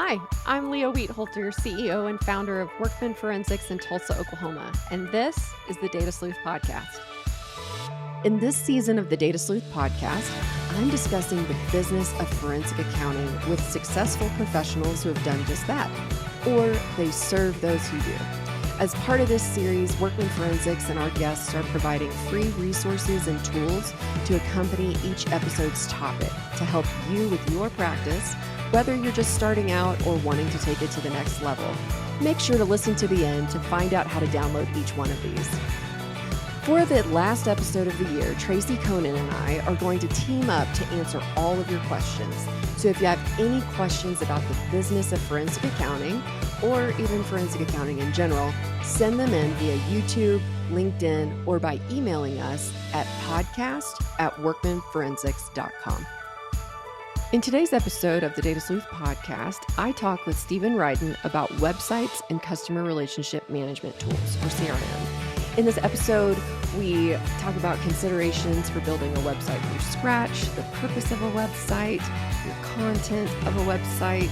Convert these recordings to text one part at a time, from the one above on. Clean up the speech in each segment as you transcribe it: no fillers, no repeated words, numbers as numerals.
Hi, I'm Leah Wheatholter, CEO and founder of Workman Forensics in Tulsa, Oklahoma, and this is the Data Sleuth Podcast. In this season of the Data Sleuth Podcast, I'm discussing the business of forensic accounting with successful professionals who have done just that, or they serve those who do. As part of this series, Workman Forensics and our guests are providing free resources and tools to accompany each episode's topic to help you with your practice, whether you're just starting out or wanting to take it to the next level. Make sure to listen to the end to find out how to download each one of these. For the last episode of the year, Tracy Conan and I are going to team up to answer all of your questions. So if you have any questions about the business of forensic accounting, or even forensic accounting in general, send them in via YouTube, LinkedIn, or by emailing us at podcast@workmanforensics.com. In today's episode of the Data Sleuth Podcast, I talk with Stephen Rydin about websites and customer relationship management tools, or CRM. In this episode, we talk about considerations for building a website from scratch, the purpose of a website, the content of a website,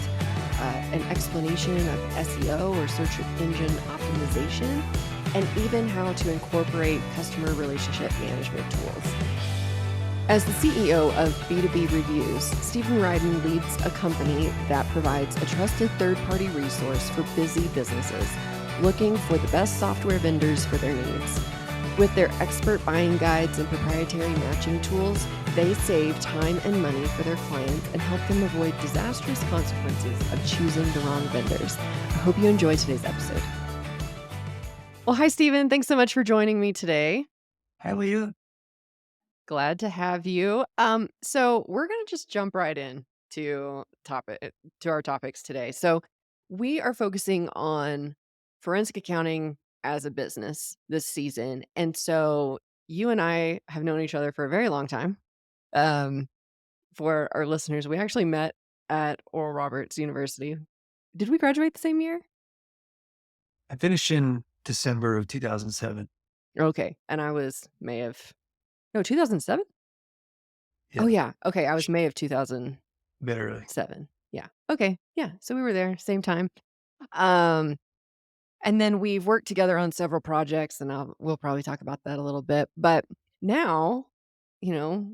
an explanation of SEO or search engine optimization, and even how to incorporate customer relationship management tools. As the CEO of B2B Reviews, Stephen Rydin leads a company that provides a trusted third-party resource for busy businesses looking for the best software vendors for their needs. With their expert buying guides and proprietary matching tools, they save time and money for their clients and help them avoid disastrous consequences of choosing the wrong vendors. I hope you enjoyed today's episode. Well, hi, Stephen. Thanks so much for joining me today. How are you? Glad to have you. So we're going to just jump right in to our topics today. So we are focusing on forensic accounting as a business this season. And so you and I have known each other for a very long time. Um, for our listeners, we actually met at Oral Roberts University. Did we graduate the same year? I finished in December of 2007. Okay. And I was 2007? Oh, Yeah, yeah. Okay. I was May of 2000. a bit early. 7. Yeah. Okay. Yeah. So we were there same time. Um, and then we've worked together on several projects, and we'll probably talk about that a little bit. But now, you know,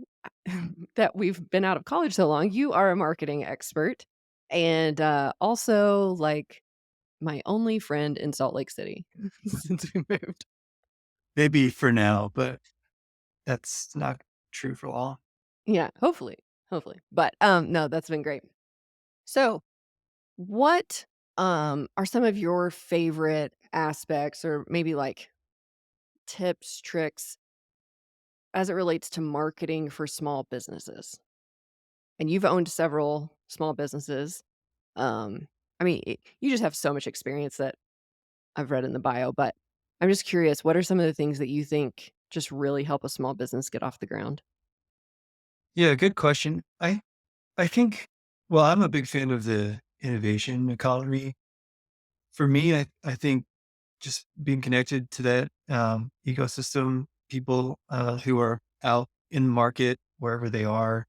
that we've been out of college so long, you are a marketing expert and also like my only friend in Salt Lake City since we moved. Maybe for now, but that's not true for long. Yeah, hopefully. Hopefully. But no, that's been great. So what, are some of your favorite aspects or maybe, like, tips, tricks as it relates to marketing for small businesses? And you've owned several small businesses. I mean, you just have so much experience that I've read in the bio, but I'm just curious, what are some of the things that you think just really help a small business get off the ground? Yeah, good question. I think, well, I'm a big fan of the innovation economy. For me, I think just being connected to that ecosystem, people who are out in the market, wherever they are,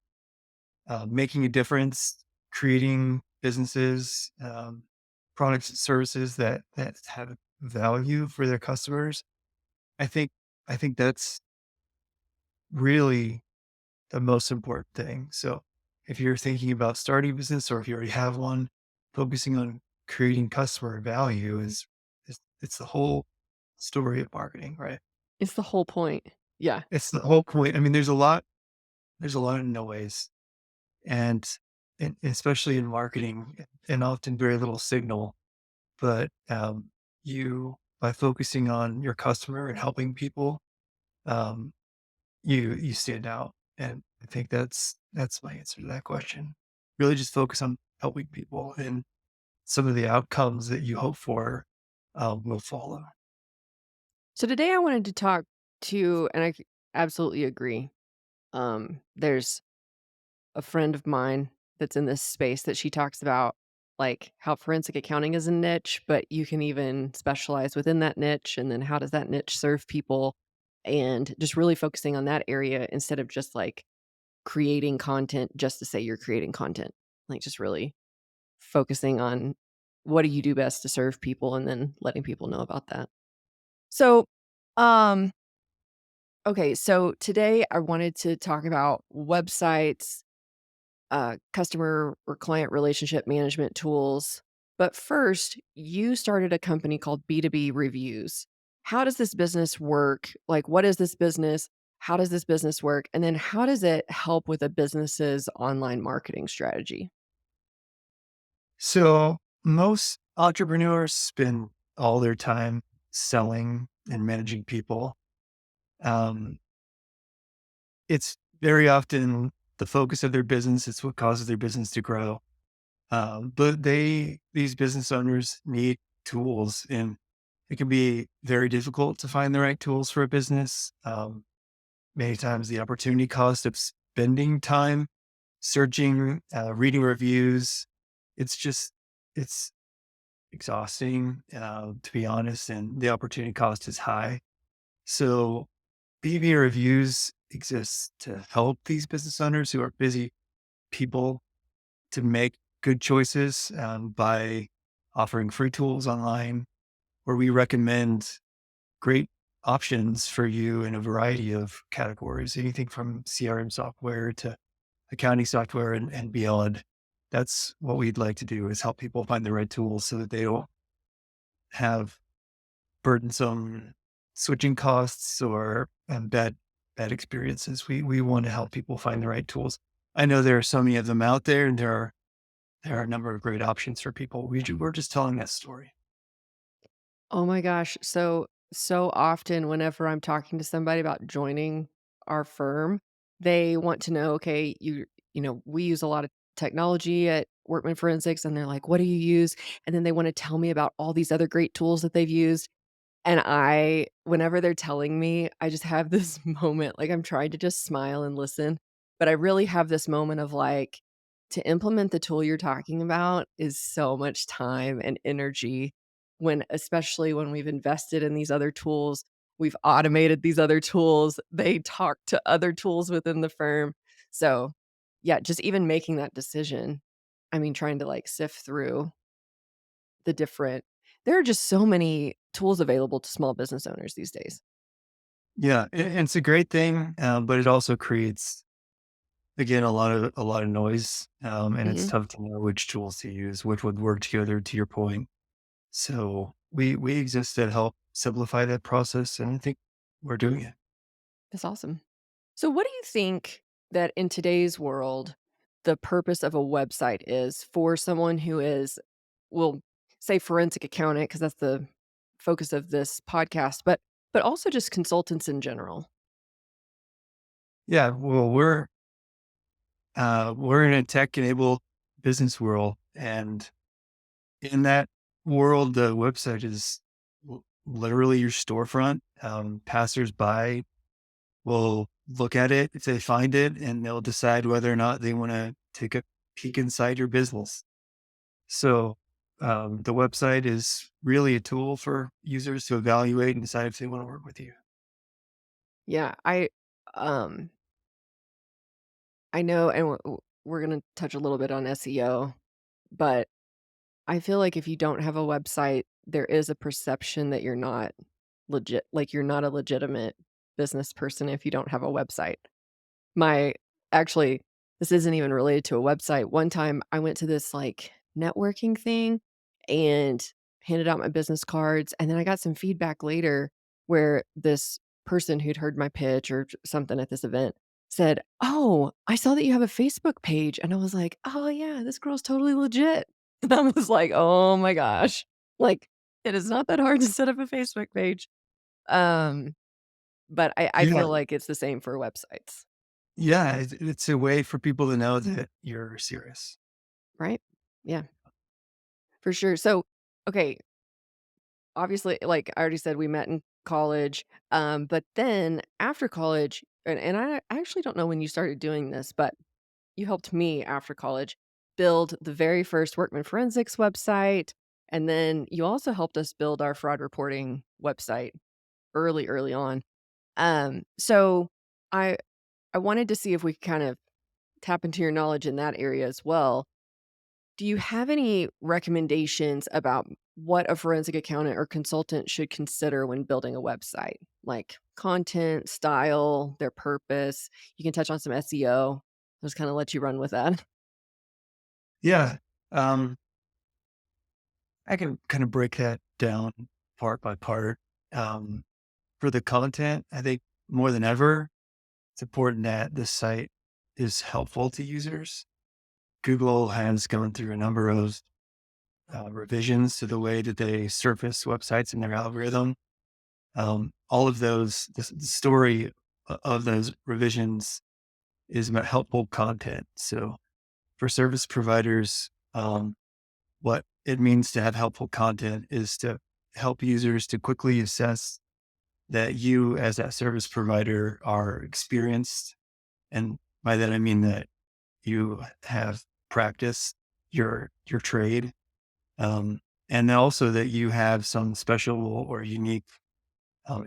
making a difference, creating businesses, products and services that have value for their customers. I think I think that's really the most important thing. So if you're thinking about starting a business or if you already have one, focusing on creating customer value is it's the whole story of marketing, right? It's the whole point. Yeah. It's the whole point. I mean, there's a lot of noise and, and especially in marketing and often very little signal. But you by focusing on your customer and helping people, um, you stand out. And I think that's my answer to that question. Really just focus on helping people and some of the outcomes that you hope for will follow. So today I wanted to talk to, and absolutely agree. There's a friend of mine that's in this space that she talks about like how forensic accounting is a niche, but you can even specialize within that niche. And then how does that niche serve people? And just really focusing on that area instead of just like creating content just to say you're creating content, like just really focusing on what do you do best to serve people and then letting people know about that. So, um, okay, so today I wanted to talk about websites, customer or client relationship management tools. But first, you started a company called B2B Reviews. How does this business work? Like, what is this business? How does this business work? And then how does it help with a business's online marketing strategy? So most entrepreneurs spend all their time selling and managing people. Um, it's very often the focus of their business. It's what causes their business to grow. But these business owners need tools, and it can be very difficult to find the right tools for a business. Many times the opportunity cost of spending time searching, reading reviews, it's just, it's exhausting, to be honest, and the opportunity cost is high. So BB reviews exists to help these business owners who are busy people to make good choices, by offering free tools online where we recommend great options for you in a variety of categories, anything from CRM software to accounting software and beyond. That's what we'd like to do, is help people find the right tools so that they don't have burdensome switching costs or bad experiences. We want to help people find the right tools. I know there are so many of them out there, and there are a number of great options for people. We're just telling that story. Oh my gosh. So often whenever I'm talking to somebody about joining our firm, they want to know, okay, we use a lot of technology at Workman Forensics and they're like, what do you use? And then they want to tell me about all these other great tools that they've used. And whenever they're telling me, I just have this moment, like, I'm trying to just smile and listen, but I really have this moment of, like, to implement the tool you're talking about is so much time and energy especially when we've invested in these other tools, we've automated these other tools, they talk to other tools within the firm. So, yeah, just even making that decision, I mean, trying to, like, sift through the different there are just so many tools available to small business owners these days. Yeah, and it's a great thing, but it also creates, again, a lot of noise, and it's Mhm. tough to know which tools to use, which would work together. To your point, so we exist to help simplify that process, and I think we're doing it. That's awesome. So what do you think that in today's world, the purpose of a website is for someone who is, will say forensic accountant, because that's the focus of this podcast, but also just consultants in general? Yeah, well, we're in a tech-enabled business world, and in that world, the website is literally your storefront. Passersby will look at it if they find it, and they'll decide whether or not they want to take a peek inside your business. So, the website is really a tool for users to evaluate and decide if they want to work with you. Yeah, um I know, and we're gonna touch a little bit on SEO, but I feel like if you don't have a website, there is a perception that you're not legit, like you're not a legitimate business person if you don't have a website. My Actually, this isn't even related to a website. One time I went to this like networking thing and handed out my business cards, and then I got some feedback later where this person who'd heard my pitch or something at this event said, "Oh, I saw that you have a Facebook page." And I was like, "Oh yeah, this girl's totally legit." And I was like, "Oh my gosh." Like, it is not that hard to set up a Facebook page. Um, but I Yeah, feel like it's the same for websites, yeah, it's a way for people to know that you're serious. right? Yeah, for sure. So, okay, obviously, like I already said, we met in college. But then after college, and I actually don't know when you started doing this, but you helped me after college build the very first Workman Forensics website. And then you also helped us build our fraud reporting website early on. So I I wanted to see if we could kind of tap into your knowledge in that area as well. Do you have any recommendations about what a forensic accountant or consultant should consider when building a website? Like content, style, their purpose? You can touch on some SEO. I'll just kind of let you run with that. Yeah. Um, I can kind of break that down part by part. Um, for the content, I think more than ever, it's important that the site is helpful to users. Google has gone through a number of revisions to the way that they surface websites in their algorithm. All of those, the story of those revisions is about helpful content. So for service providers, what it means to have helpful content is to help users to quickly assess that you as that service provider are experienced. And by that, I mean that you have practiced your trade. And also that you have some special or unique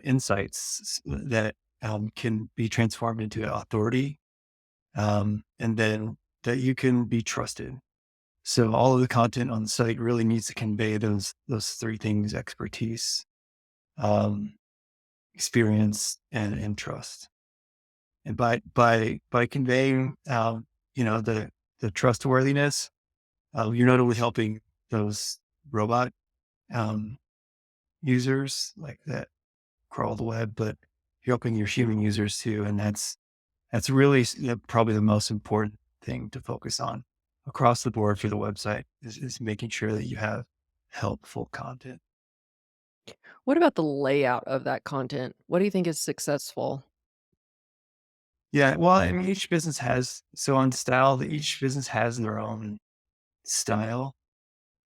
insights that can be transformed into authority, and then that you can be trusted. So all of the content on the site really needs to convey those three things: expertise, um, experience, and trust. And by conveying, the trustworthiness, you're not only helping those robot um, users like that crawl the web, but you're helping your human users too. And that's really probably the most important thing to focus on across the board for the website is making sure that you have helpful content. What about the layout of that content? What do you think is successful? Yeah, well, I mean, each business has so on style. Each business has their own style,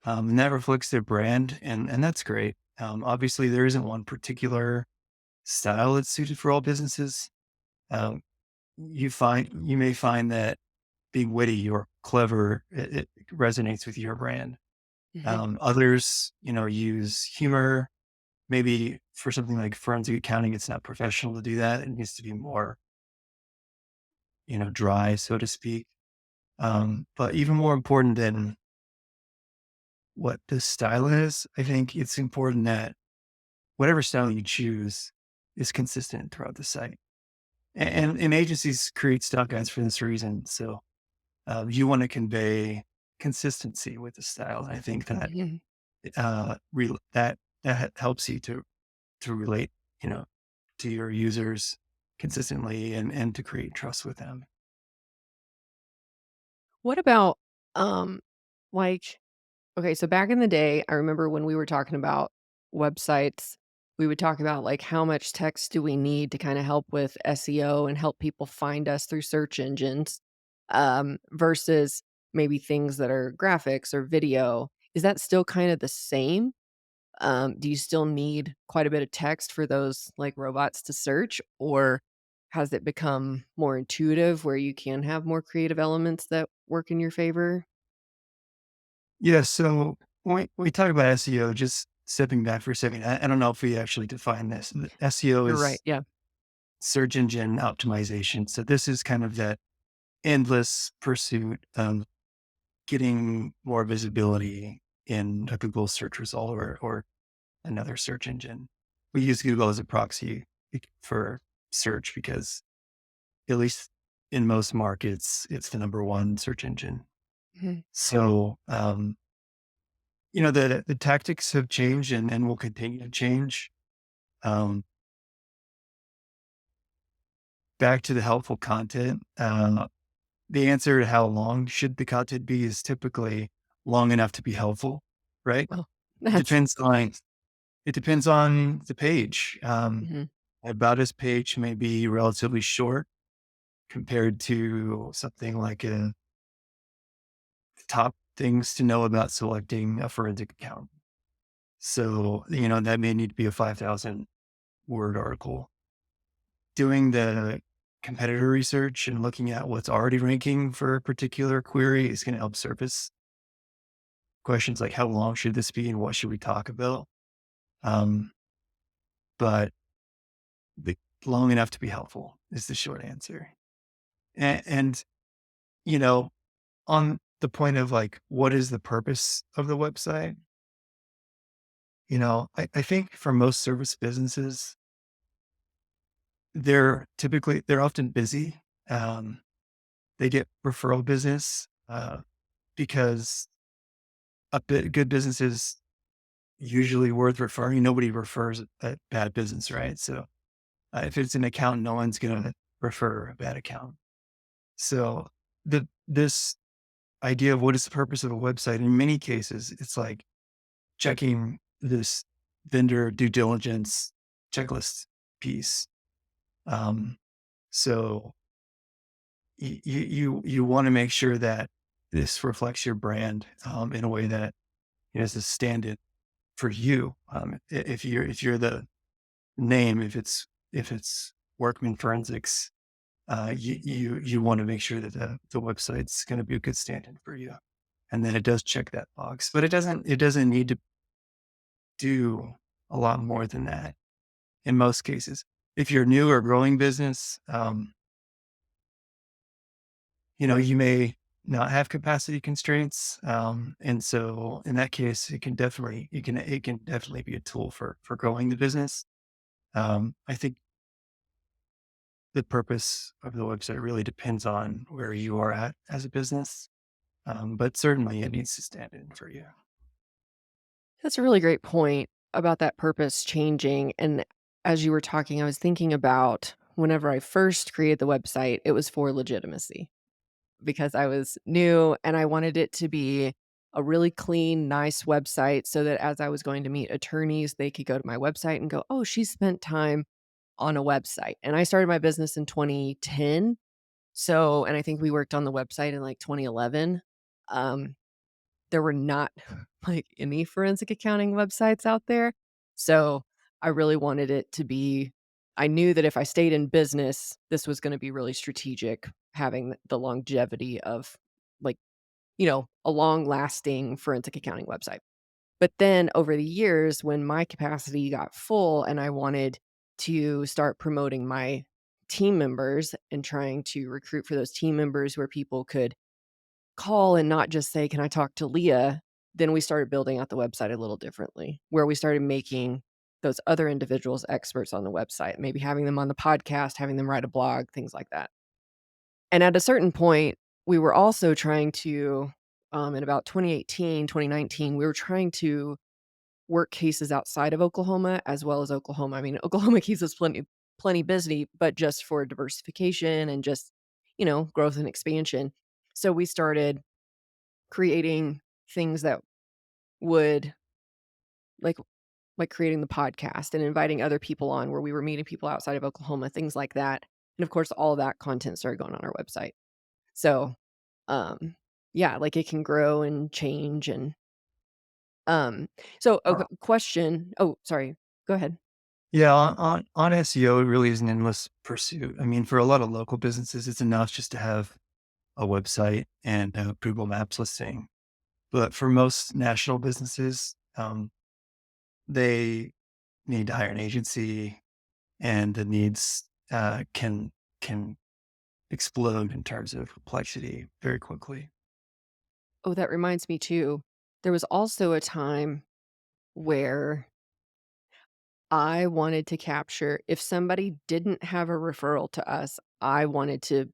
and that reflects their brand, and that's great. Obviously, there isn't one particular style that's suited for all businesses. Um, you may find that being witty or clever it resonates with your brand. Mhm. Others, use humor. Maybe for something like forensic accounting, it's not professional to do that. It needs to be more, dry, so to speak. But even more important than what the style is, I think it's important that whatever style you choose is consistent throughout the site. And agencies create style guides for this reason. So you want to convey consistency with the style. And I think that Mhm. that helps you to relate, you know, to your users consistently and to create trust with them. What about, um, like okay, so back in the day, I remember when we were talking about websites, we would talk about, like, how much text do we need to kinda help with SEO and help people find us through search engines, versus maybe things that are graphics or video. Is that still kinda the same? Do you still need quite a bit of text for those, like, robots to search, or has it become more intuitive where you can have more creative elements that work in your favor? Yeah. So when we talk about SEO, just stepping back for a second, I don't know if we actually define this. SEO You're right, is yeah. search engine optimization. So this is kind of that endless pursuit of getting more visibility in a Google search result or another search engine. We use Google as a proxy for search because at least in most markets, it's the number one search engine. Mhm. So, the tactics have changed and will continue to change. Um, Back to the helpful content. The answer to how long should the content be is typically long enough to be helpful, right? Well, It that's depends on it depends on the page. mhm. About us page may be relatively short compared to something like a top things to know about selecting a forensic account. So, that may need to be a 5,000 word article. Doing the competitor research and looking at what's already ranking for a particular query is going to help surface questions like how long should this be and what should we talk about? Um, but the, long enough to be helpful is the short answer. And you know, on the point of like, what is the purpose of the website? I think for most service businesses, they're often busy. Um, they get referral business because good business is usually worth referring. Nobody refers a bad business, right? So if it's an account, no one's going to refer a bad account. So this idea of what is the purpose of a website, in many cases, it's like checking this vendor due diligence checklist piece. Um, so you want to make sure that this reflects your brand in a way that is a stand-in for you. If you're the name, if it's Workman Forensics, you want to make sure that the website's going to be a good stand-in for you, and then it does check that box. But it doesn't need to do a lot more than that in most cases. If you're new or growing business, you may not have capacity constraints. And so in that case, it can definitely be a tool for growing the business. I think the purpose of the website really depends on where you are at as a business. But certainly it needs to stand in for you. That's a really great point about that purpose changing. And as you were talking, I was thinking about whenever I first created the website, it was for legitimacy because I was new and I wanted it to be a really clean, nice website so that as I was going to meet attorneys, they could go to my website and go, oh, she spent time on a website. And I started my business in 2010. So, and I think we worked on the website in like 2011. Um, there were not like any forensic accounting websites out there. So I really wanted it to be, I knew that if I stayed in business, this was going to be really strategic, having the longevity of like, a long lasting forensic accounting website. But then over the years, when my capacity got full and I wanted to start promoting my team members and trying to recruit for those team members where people could call and not just say, "Can I talk to Leah?" Then we started building out the website a little differently, where we started making those other individuals experts on the website, maybe having them on the podcast, having them write a blog, things like that. And at a certain point, we were also trying to, in about 2018, 2019, we were trying to work cases outside of Oklahoma as well as Oklahoma. I mean, Oklahoma keeps us plenty busy, but just for diversification and just, growth and expansion. So we started creating things that would like creating the podcast and inviting other people on where we were meeting people outside of Oklahoma, things like that. And of course, all of that content started going on our website. So, um, yeah, like it can grow and change and um so okay, question. Oh, sorry. Go ahead. Yeah, on SEO, it really is an endless pursuit. I mean, for a lot of local businesses, it's enough just to have a website and a Google Maps listing. But for most national businesses, they need to hire an agency, and the needs can explode in terms of complexity very quickly. Oh, that reminds me too. There was also a time where I wanted to capture if somebody didn't have a referral to us, I wanted to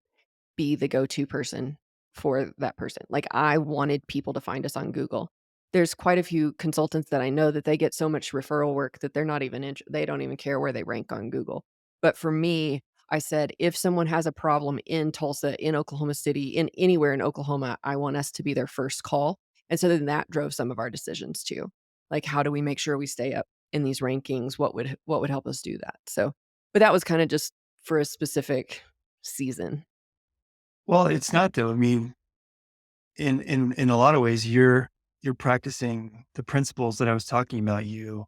be the go-to person for that person. Like, I wanted people to find us on Google. There's quite a few consultants that I know that they get so much referral work that they're not even they don't even care where they rank on Google. But for me, I said, if someone has a problem in Tulsa, in Oklahoma City, in anywhere in Oklahoma, I want us to be their first call. And so then that drove some of our decisions too. Like, how do we make sure we stay up in these rankings? What would help us do that? So, but that was kind of just for a specific season. Well, it's not though. I mean, in a lot of ways, you're practicing the principles that I was talking about. You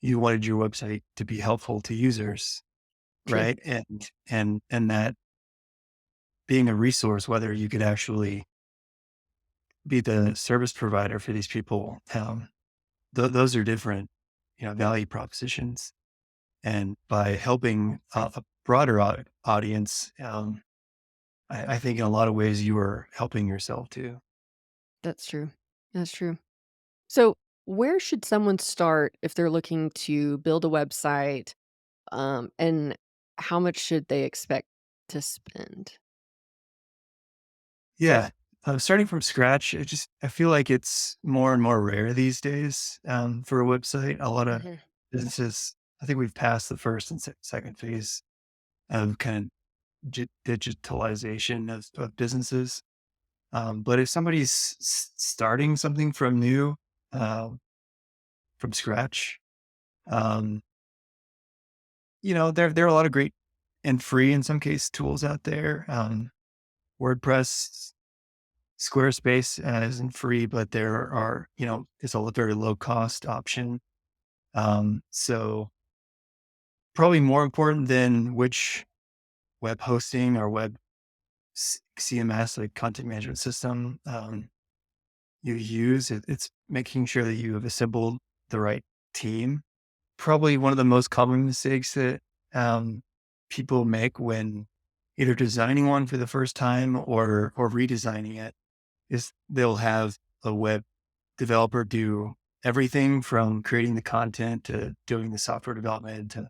wanted your website to be helpful to users, Yeah. right? And that being a resource, whether you could actually be the service provider for these people, those are different, value propositions. And by helping a broader audience, I think in a lot of ways you are helping yourself too. That's true. That's true. So, where should someone start if they're looking to build a website, and how much should they expect to spend? Yeah. Starting from scratch, I feel like it's more and more rare these days for a website. A lot of Mhm. businesses, I think we've passed the first and second phase of kind of digitalization of businesses. But if somebody's starting something uh, from scratch, um, there are a lot of great and free in some case tools out there. WordPress, Squarespace isn't free, but there are, it's a very low cost option. So probably more important than which web hosting or web CMS, like content management system, you use, it's making sure that you have assembled the right team. Probably one of the most common mistakes that people make when either designing one for the first time or redesigning it is they'll have a web developer do everything from creating the content to doing the software development to,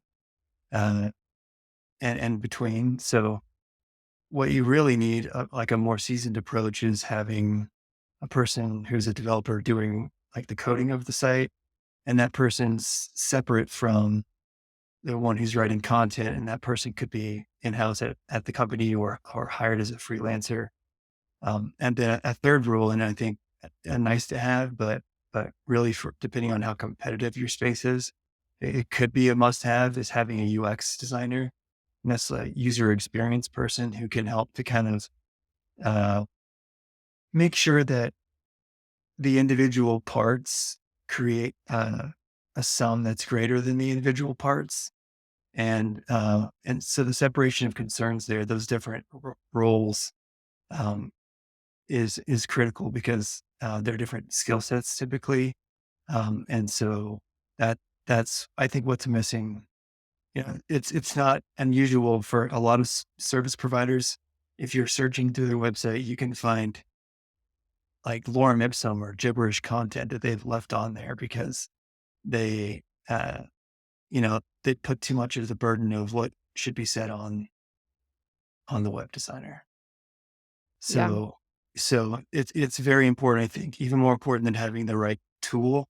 uh, and between. So what you really need, like a more seasoned approach, is having a person who's a developer doing like the coding of the site, and that person's separate from the one who's writing content, and that person could be in house at the company or hired as a freelancer. And then a third rule, and I think a nice to have, but really for depending on how competitive your space is, it could be a must have, is having a UX designer. And that's a user experience person who can help to kind of uh, make sure that the individual parts create a sum that's greater than the individual parts. And so the separation of concerns there, those different roles, um, is critical because they're different skill sets typically. And so that that's I think what's missing. It's not unusual for a lot of service providers. If you're searching through their website, you can find like lorem ipsum or gibberish content that they've left on there because they, they put too much of the burden of what should be said on the web designer. Yeah, So, so it's very important. I think even more important than having the right tool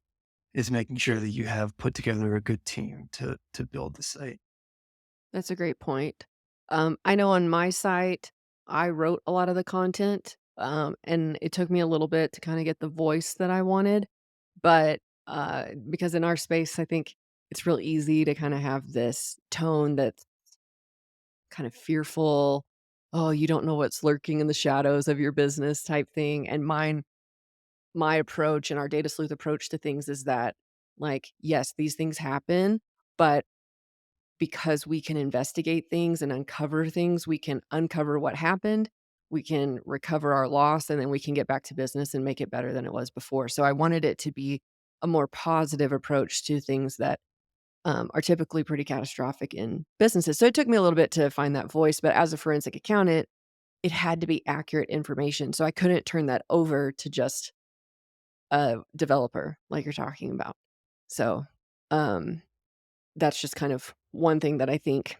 is making sure that you have put together a good team to build the site. that's a great point. I know on my site, I wrote a lot of the content, and it took me a little bit to kinda get the voice that I wanted, but, because in our space, I think it's real easy to kinda have this tone that's kind of fearful, "Oh, you don't know what's lurking in the shadows of your business," type thing, and my approach and our data sleuth approach to things is that, like, yes, these things happen, but because we can investigate things and uncover things, we can uncover what happened, we can recover our loss, and then we can get back to business and make it better than it was before. So I wanted it to be a more positive approach to things that are typically pretty catastrophic in businesses. So it took me a little bit to find that voice, but as a forensic accountant, it had to be accurate information. So I couldn't turn that over to just a developer like you're talking about. So um, that's just kind of one thing that I think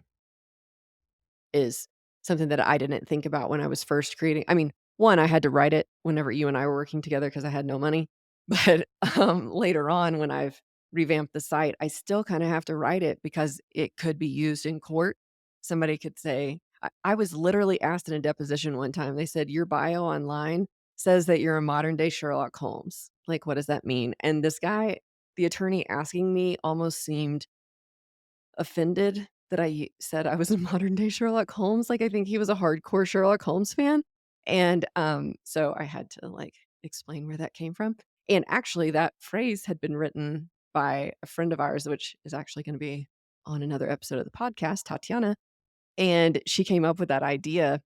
is something that I didn't think about when I was first creating. I mean, 1, I had to write it whenever you and I were working together because I had no money, but, later on when I've revamped the site, I still kinda have to write it because it could be used in court. Somebody could say I was literally asked in a deposition one time, they said, "Your bio online says that you're a modern day Sherlock Holmes. Like, what does that mean?" And this guy, the attorney asking me almost seemed offended that said I was a modern day Sherlock Holmes, like, I think he was a hardcore Sherlock Holmes fan, and, so I had to, like, explain where that came from, and actually, that phrase had been written by a friend of ours, which is actually gonna be on another episode of the podcast, Tatiana, and she came up with that idea,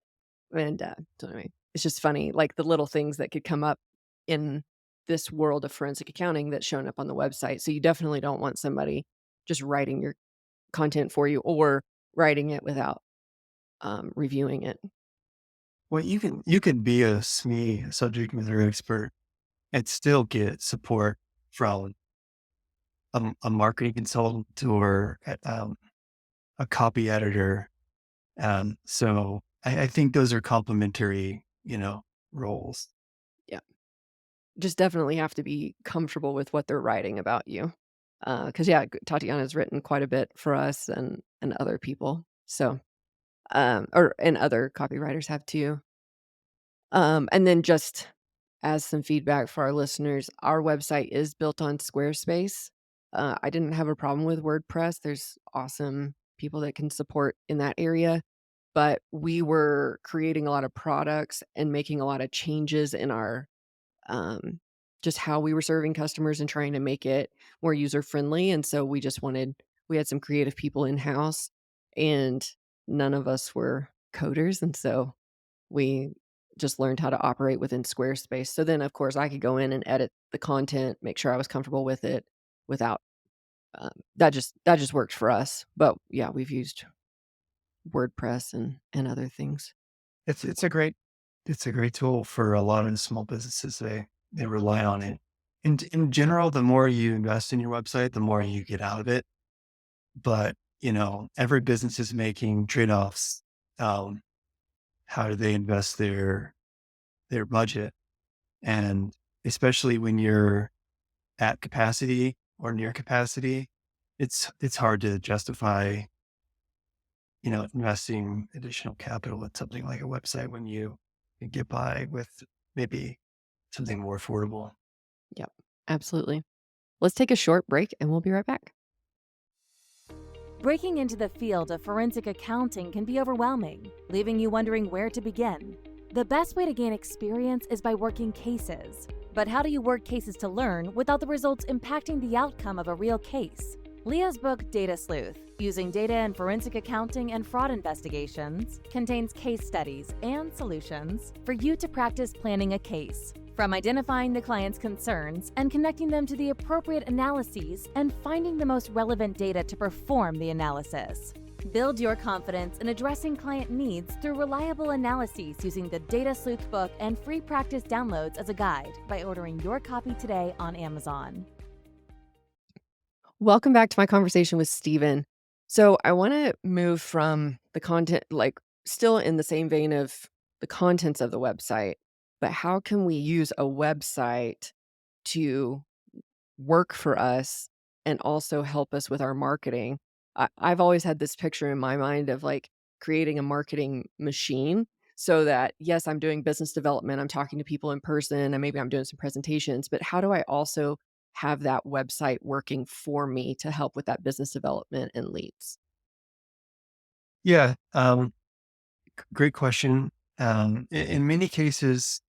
and, so anyway, it's just funny, like, the little things that could come up in this world of forensic accounting that's shown up on the website, so you definitely don't want somebody just writing your content for you or writing it without, reviewing it. Well, you can be a SME, subject matter expert, and still get support from a marketing consultant or a copy editor. So I think those are complementary, roles. Yeah. Just definitely have to be comfortable with what they're writing about you. Because yeah, Tatiana's written quite a bit for us and other people. So, and other copywriters have too. And then just as some feedback for our listeners, our website is built on Squarespace. I didn't have a problem with WordPress. There's awesome people that can support in that area, but we were creating a lot of products and making a lot of changes in our um, just how we were serving customers and trying to make it more user friendly. And so we had some creative people in house, and none of us were coders. And so we just learned how to operate within Squarespace. So then, of course, I could go in and edit the content, make sure I was comfortable with it without that just worked for us. But yeah, we've used WordPress and other things. It's a great tool for a lot of the small businesses. They rely on it. In general, the more you invest in your website, the more you get out of it. But every business is making trade-offs. Um, how do they invest their budget? And especially when you're at capacity or near capacity, it's hard to justify, investing additional capital in something like a website when you can get by with maybe something more affordable. Yep, absolutely. Let's take a short break and we'll be right back. Breaking into the field of forensic accounting can be overwhelming, leaving you wondering where to begin. The best way to gain experience is by working cases. But how do you work cases to learn without the results impacting the outcome of a real case? Leah's book, Data Sleuth, Using Data in Forensic Accounting and Fraud Investigations, contains case studies and solutions for you to practice planning a case. From identifying the client's concerns and connecting them to the appropriate analyses and finding the most relevant data to perform the analysis. Build your confidence in addressing client needs through reliable analyses using the Data Sleuth book and free practice downloads as a guide by ordering your copy today on Amazon. Welcome back to my conversation with Steven. So I want to move from the content, like still in the same vein of the contents of the website, but how can we use a website to work for us and also help us with our marketing? I've always had this picture in my mind of like creating a marketing machine so that, yes, I'm doing business development, I'm talking to people in person, and maybe I'm doing some presentations, but how do I also have that website working for me to help with that business development and leads? Yeah. Great question. In many cases,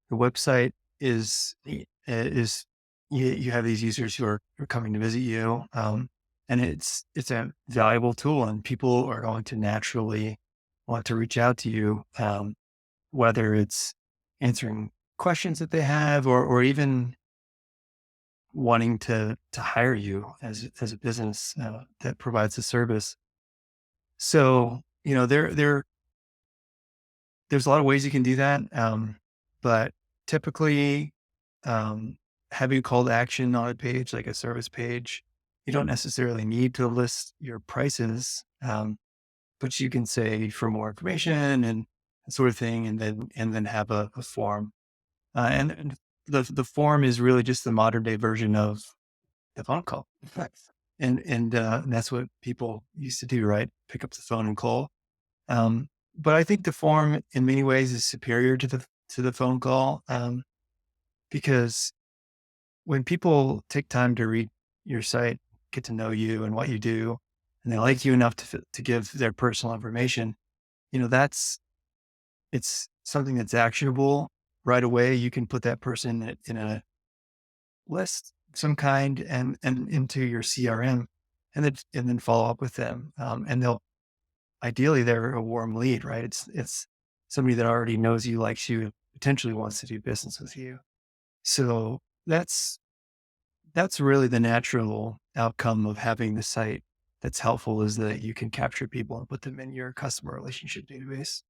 the website is you have these users who are coming to visit you, and it's a valuable tool, and people are going to naturally want to reach out to you, whether it's answering questions that they have, or even wanting to hire you as a business that provides a service. So there's a lot of ways you can do that, but typically, having a call to action on a page, like a service page, you don't necessarily need to list your prices, but you can say for more information and that sort of thing, and then have a form. And the form is really just the modern day version of the phone call. Right. And that's what people used to do, right? Pick up the phone and call. But I think the form in many ways is superior to the phone call, because when people take time to read your site, get to know you and what you do, and they like you enough to give their personal information, that's it's something that's actionable right away. You can put that person in a list of some kind and into your CRM, and then follow up with them, and ideally, they're a warm lead, right? It's somebody that already knows you, likes you, potentially wants to do business with you. So that's really the natural outcome of having the site that's helpful, is that you can capture people and put them in your customer relationship database.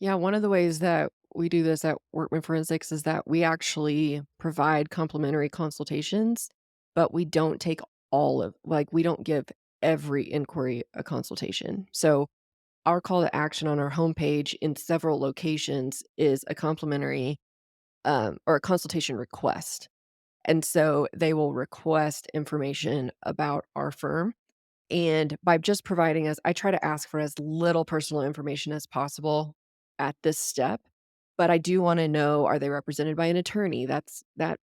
Yeah, one of the ways that we do this at Workman Forensics is that we actually provide complimentary consultations, but we don't take we don't give every inquiry a consultation. So our call to action on our homepage in several locations is a complimentary or a consultation request. And so they will request information about our firm. And by just providing us, I try to ask for as little personal information as possible at this step. But I do want to know, are they represented by an attorney? That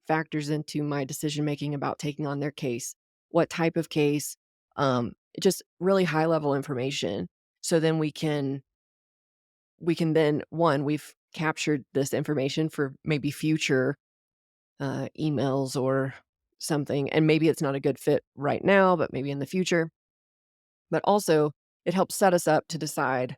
factors into my decision making about taking on their case. What type of case? Just really high level information. So then we can then we've captured this information for maybe future emails or something, and maybe it's not a good fit right now, but maybe in the future. But also, it helps set us up to decide,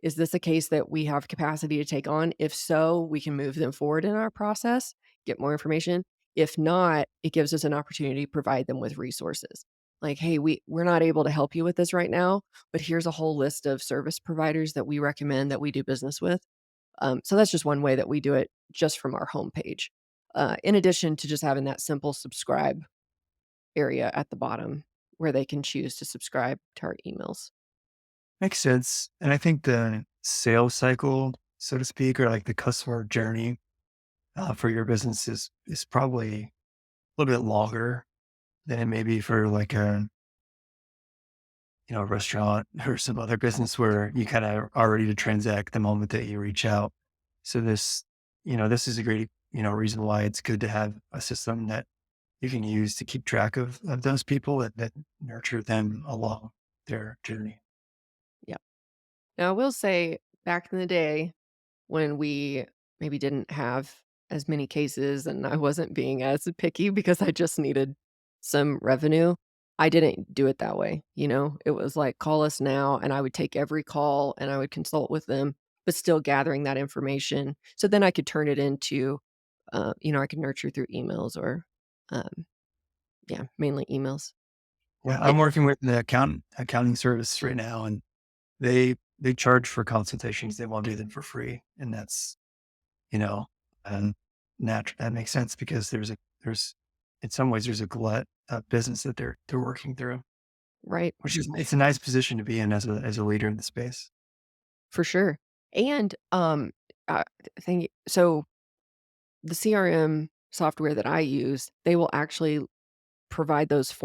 is this a case that we have capacity to take on? If so, we can move them forward in our process, get more information. If not, it gives us an opportunity to provide them with resources. Like, hey, we're not able to help you with this right now, but here's a whole list of service providers that we recommend that we do business with. So that's just one way that we do it just from our homepage. In addition to just having that simple subscribe area at the bottom where they can choose to subscribe to our emails. Makes sense. And I think the sales cycle, so to speak, or like the customer journey for your business is probably a little bit longer than it may be for like a restaurant or some other business where you kind of are ready to transact the moment that you reach out. So this is a great reason why it's good to have a system that you can use to keep track of those people that nurture them along their journey. Yeah. Now, I will say back in the day when we maybe didn't have as many cases and I wasn't being as picky because I just needed some revenue, I didn't do it that way. It was like, call us now. And I would take every call and I would consult with them, but still gathering that information. So then I could turn it into, I could nurture through emails or, um, yeah, mainly emails. Yeah, It, I'm working with the accounting service right now, and they charge for consultations. They won't do them for free, and that's you know, and that makes sense because there's in some ways there's a glut of business that they're working through, right. which is it's a nice position to be in as a leader in the space. For sure. And, I think so the CRM software that I use, they will actually provide those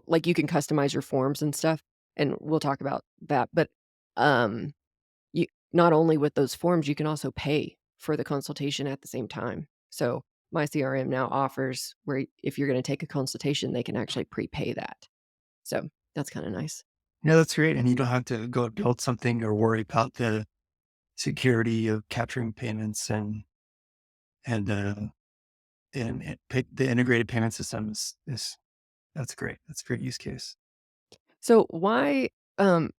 like, you can customize your forms and stuff, and we'll talk about that, but, um, you not only with those forms, you can also pay for the consultation at the same time. So, my CRM now offers where if you're gonna take a consultation, they can actually prepay that. So, that's kinda nice. Yeah, that's great, and you don't have to go build something or worry about the security of capturing payments and the integrated payment systems is that's great. That's a great use case. So, um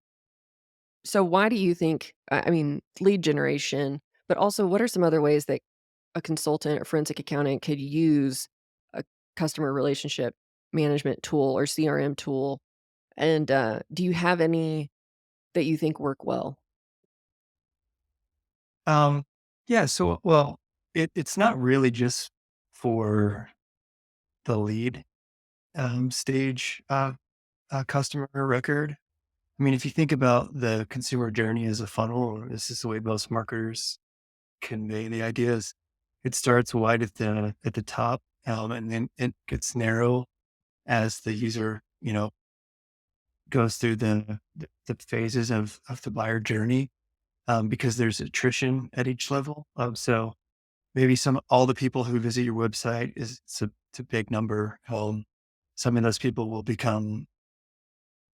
why do you think I mean, lead generation, but also what are some other ways that a consultant or forensic accountant could use a customer relationship management tool or CRM tool? And, do you have any that you think work well? Um, yeah, so well, it's not really just for the lead stage customer record. I mean, if you think about the consumer journey as a funnel, this is the way most marketers convey the ideas. It starts wide at the top, and then it gets narrow as the user, goes through the phases of the buyer journey, because there's attrition at each level. So maybe all the people who visit your website it's a big number. Some of those people will become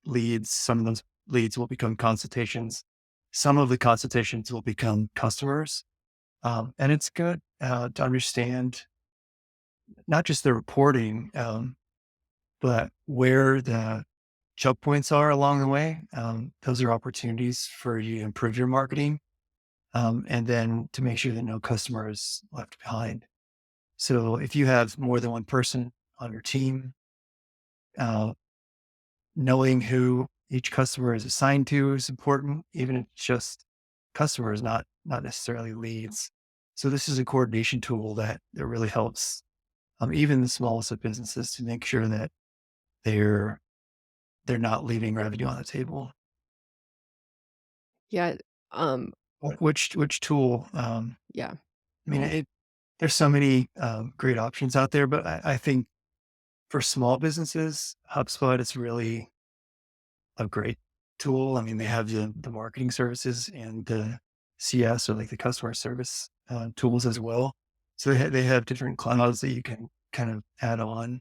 leads. Some of those leads will become consultations. Some of the consultations will become customers. And it's good to understand not just the reporting, but where the choke points are along the way. Those are opportunities for you to improve your marketing, and then to make sure that no customer is left behind. So if you have more than one person on your team, uh, knowing who each customer is assigned to is important, even if it's just customers, not necessarily leads. So this is a coordination tool that really helps even the smallest of businesses to make sure that they're they're not leaving revenue on the table. Yeah. Um, Which tool? yeah. I mean, there's so many great options out there, but I think for small businesses, HubSpot is really a great tool. I mean, they have the marketing services and the CS, or like the customer service tools as well. So they have different clouds that you can kind of add on,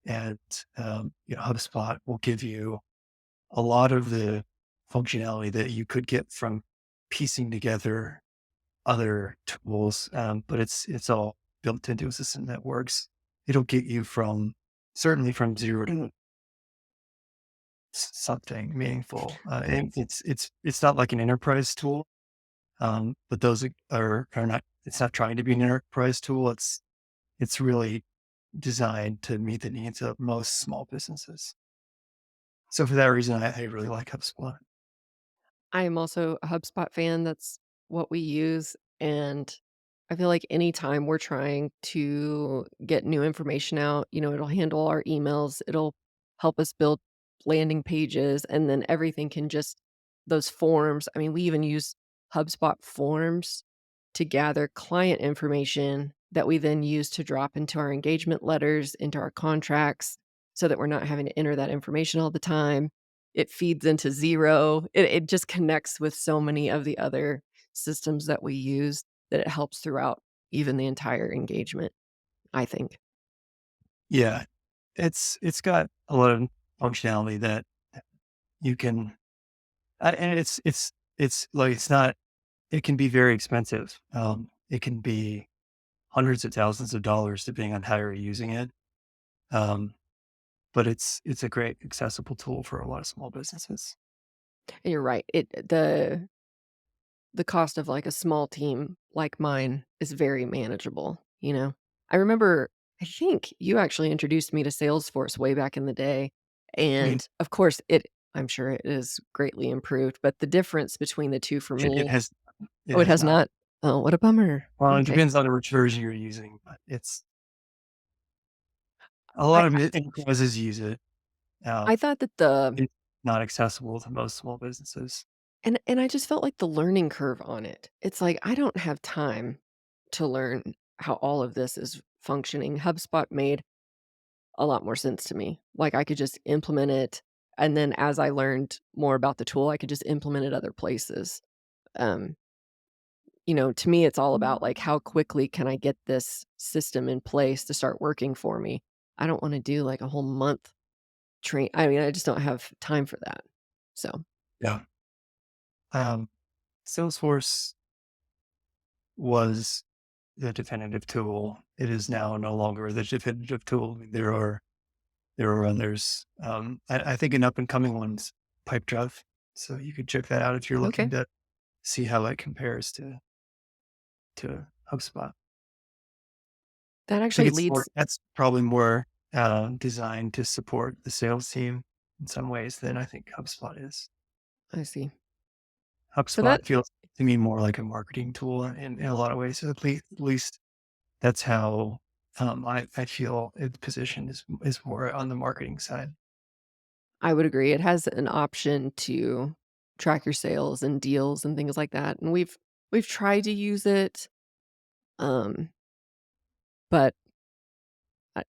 and HubSpot will give you a lot of the functionality that you could get from piecing together other tools, but it's all built into a system that works. It'll get you certainly from zero to something meaningful. And it's not like an enterprise tool, but those are not. It's not trying to be an enterprise tool. It's really designed to meet the needs of most small businesses. So for that reason, I really like HubSpot. I am also a HubSpot fan. That's what we use. And I feel like anytime we're trying to get new information out, it'll handle our emails, it'll help us build landing pages, and then everything can just those forms. I mean, we even use HubSpot forms to gather client information that we then use to drop into our engagement letters, into our contracts, so that we're not having to enter that information all the time. It feeds into Zero. It just connects with so many of the other systems that we use that it helps throughout even the entire engagement, I think. Yeah, it's got a lot of functionality that you can, and it's like it's not. It can be very expensive. It can be hundreds of thousands of dollars depending on how you're using it. Um, but it's a great accessible tool for a lot of small businesses. And you're right. The cost of, like, a small team like mine is very manageable? I remember I think you actually introduced me to Salesforce way back in the day, I mean, and, of course, I'm sure it is greatly improved, but the difference between the 2 for it me. has it Oh, it has has not. not? Oh, what a bummer. Well, it Okay. depends on which version you're using, but it's a I lot of enterprises use it. I thought that It's not accessible to most small businesses. and I just felt like the learning curve on it. It's like, I don't have time to learn how all of this is functioning. HubSpot made a lot more sense to me. Like, I could just implement it, and then as I learned more about the tool, I could just implement it other places. Um, to me, it's all about, like, how quickly can I get this system in place to start working for me? I don't wanna do, like, a whole month I mean, I just don't have time for that. So, Yeah. Um, Salesforce was the definitive tool. It is now no longer the definitive tool. I mean, there are others. I think an up and coming one's Pipedrive. So you could check that out if you're looking okay. to see how it compares to HubSpot. That I think actually leads that's probably more designed to support the sales team in some ways than I think HubSpot is. I see. So that HubSpot feels to me more like a marketing tool in a lot of ways. At least that's how I feel its position is more on the marketing side. I would agree. It has an option to track your sales and deals and things like that, and we've tried to use it, um, but I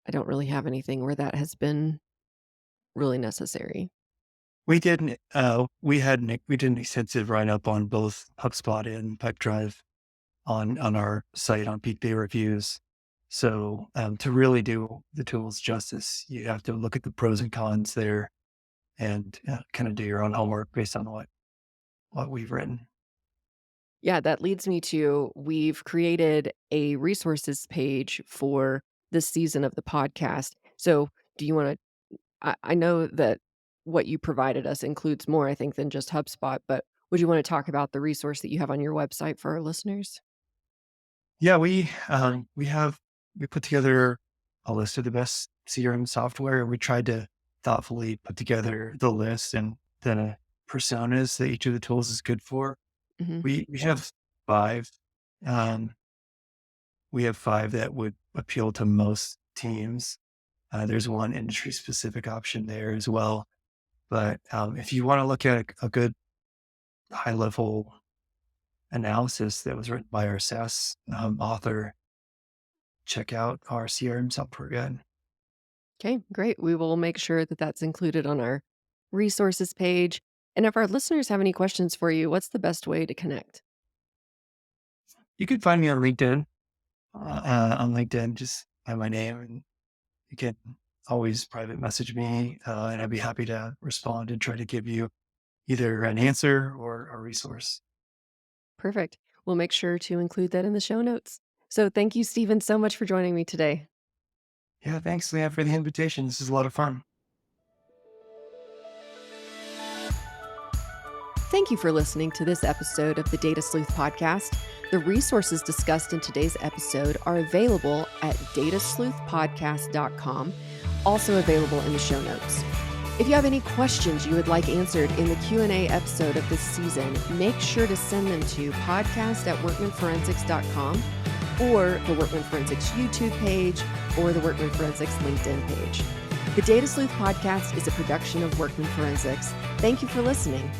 I don't really have anything where that has been really necessary. We did an extensive write up on both HubSpot and Pipedrive on our site on B2B Reviews. So to really do the tools justice, you have to look at the pros and cons there and kind of do your own homework based on what we've written. Yeah, that leads me to we've created a resources page for this season of the podcast. So, do you wanna I know that what you provided us includes more, I think, than just HubSpot, but would you wanna talk about the resource that you have on your website for our listeners? Yeah, we put together a list of the best CRM software. We tried to thoughtfully put together the list and then personas that each of the tools is good for. Hmm. We have five. Um, we have five that would appeal to most teams. There's one industry specific option there as well. But if you want to look at a good high level analysis that was written by our SaaS author, check out our CRM software guide. Okay, great. We will make sure that that's included on our resources page. And if our listeners have any questions for you, what's the best way to connect? You can find me on LinkedIn. On LinkedIn, just by my name, and you can always private message me, and I'd be happy to respond and try to give you either an answer or a resource. Perfect. We'll make sure to include that in the show notes. So thank you, Stephen, so much for joining me today. Yeah, thanks, Leah, for the invitation. This is a lot of fun. Thank you for listening to this episode of the Data Sleuth podcast. The resources discussed in today's episode are available at datasleuthpodcast.com, also available in the show notes. If you have any questions you would like answered in the Q&A episode of this season, make sure to send them to podcast@workmanforensics.com or the Workman Forensics YouTube page or the Workman Forensics LinkedIn page. The Data Sleuth podcast is a production of Workman Forensics. Thank you for listening.